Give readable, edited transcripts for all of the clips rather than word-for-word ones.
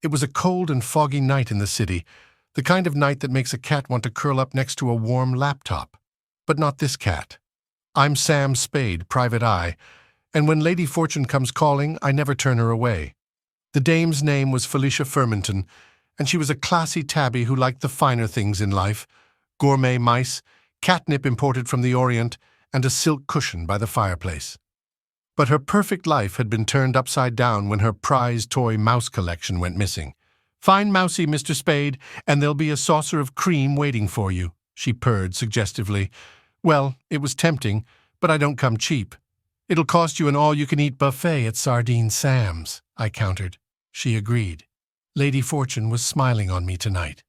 It was a cold and foggy night in the city, the kind of night that makes a cat want to curl up next to a warm laptop. But not this cat. I'm Sam Spayed, private eye, and when Lady Fortune comes calling, I never turn her away. The dame's name was Felicia Firminton, and she was a classy tabby who liked the finer things in life: gourmet mice, catnip imported from the Orient, and a silk cushion by the fireplace. But her perfect life had been turned upside down when her prize toy mouse collection went missing. "Find Mousie, Mr. Spayed, and there'll be a saucer of cream waiting for you," she purred suggestively. Well, it was tempting, but I don't come cheap. "It'll cost you an all-you-can-eat buffet at Sardine Sam's," I countered. She agreed. Lady Fortune was smiling on me tonight.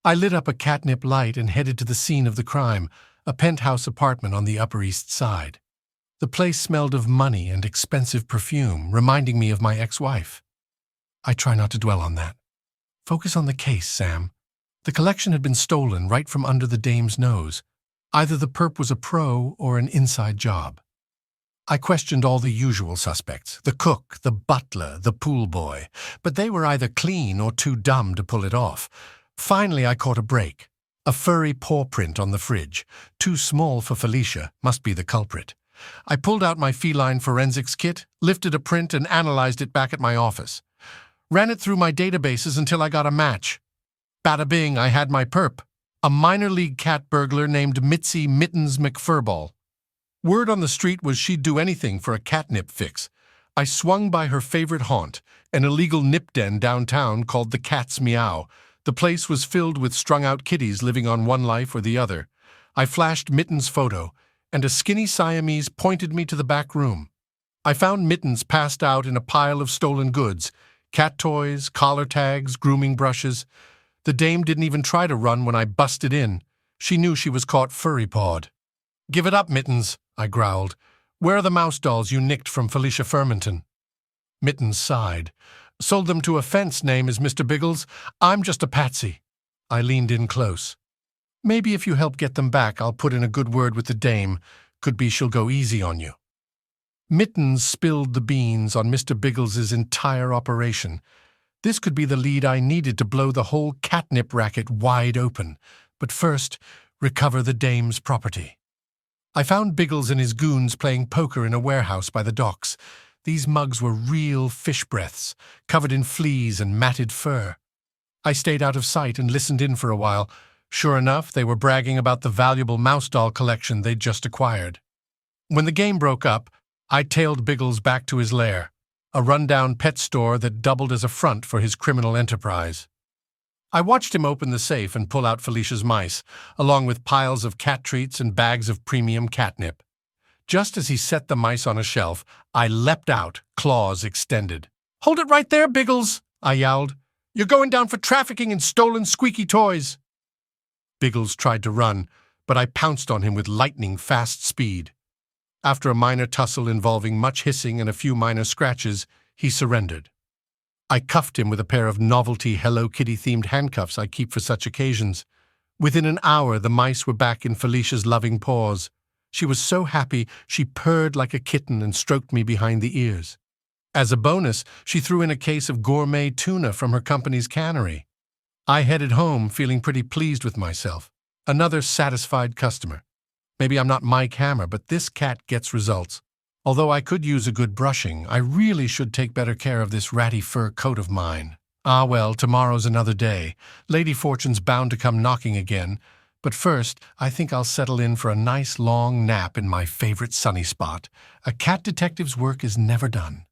I lit up a catnip light and headed to the scene of the crime, a penthouse apartment on the Upper East Side. The place smelled of money and expensive perfume, reminding me of my ex-wife. I try not to dwell on that. Focus on the case, Sam. The collection had been stolen right from under the dame's nose. Either the perp was a pro or an inside job. I questioned all the usual suspects: the cook, the butler, the pool boy, but they were either clean or too dumb to pull it off. Finally, I caught a break. A furry paw print on the fridge. Too small for Felicia, must be the culprit. I pulled out my feline forensics kit, lifted a print, and analyzed it back at my office. Ran it through my databases until I got a match. Bada bing, I had my perp. A minor league cat burglar named Mitzi Mittens McFurball. Word on the street was she'd do anything for a catnip fix. I swung by her favorite haunt, an illegal nip den downtown called the Cat's Meow. The place was filled with strung-out kitties living on one life or the other. I flashed Mittens' photo, and a skinny Siamese pointed me to the back room. I found Mittens passed out in a pile of stolen goods: cat toys, collar tags, grooming brushes. The dame didn't even try to run when I busted in. She knew she was caught furry-pawed. "Give it up, Mittens," I growled. "Where are the mouse dolls you nicked from Felicia Firminton?" Mittens sighed. "Sold them to a fence name as Mr. Biggles. I'm just a patsy." I leaned in close. "Maybe if you help get them back, I'll put in a good word with the dame. Could be she'll go easy on you." Mittens spilled the beans on Mr. Biggles's entire operation. This could be the lead I needed to blow the whole catnip racket wide open. But first, recover the dame's property. I found Biggles and his goons playing poker in a warehouse by the docks. These mugs were real fish breaths, covered in fleas and matted fur. I stayed out of sight and listened in for a while. Sure enough, they were bragging about the valuable mouse doll collection they'd just acquired. When the game broke up, I tailed Biggles back to his lair, a rundown pet store that doubled as a front for his criminal enterprise. I watched him open the safe and pull out Felicia's mice, along with piles of cat treats and bags of premium catnip. Just as he set the mice on a shelf, I leapt out, claws extended. "Hold it right there, Biggles!" I yowled. "You're going down for trafficking in stolen squeaky toys!" Biggles tried to run, but I pounced on him with lightning-fast speed. After a minor tussle involving much hissing and a few minor scratches, he surrendered. I cuffed him with a pair of novelty Hello Kitty-themed handcuffs I keep for such occasions. Within an hour, the mice were back in Felicia's loving paws. She was so happy, she purred like a kitten and stroked me behind the ears. As a bonus, she threw in a case of gourmet tuna from her company's cannery. I headed home feeling pretty pleased with myself. Another satisfied customer. Maybe I'm not Mike Hammer, but this cat gets results. Although I could use a good brushing, I really should take better care of this ratty fur coat of mine. Ah well, tomorrow's another day. Lady Fortune's bound to come knocking again. But first, I think I'll settle in for a nice long nap in my favorite sunny spot. A cat detective's work is never done.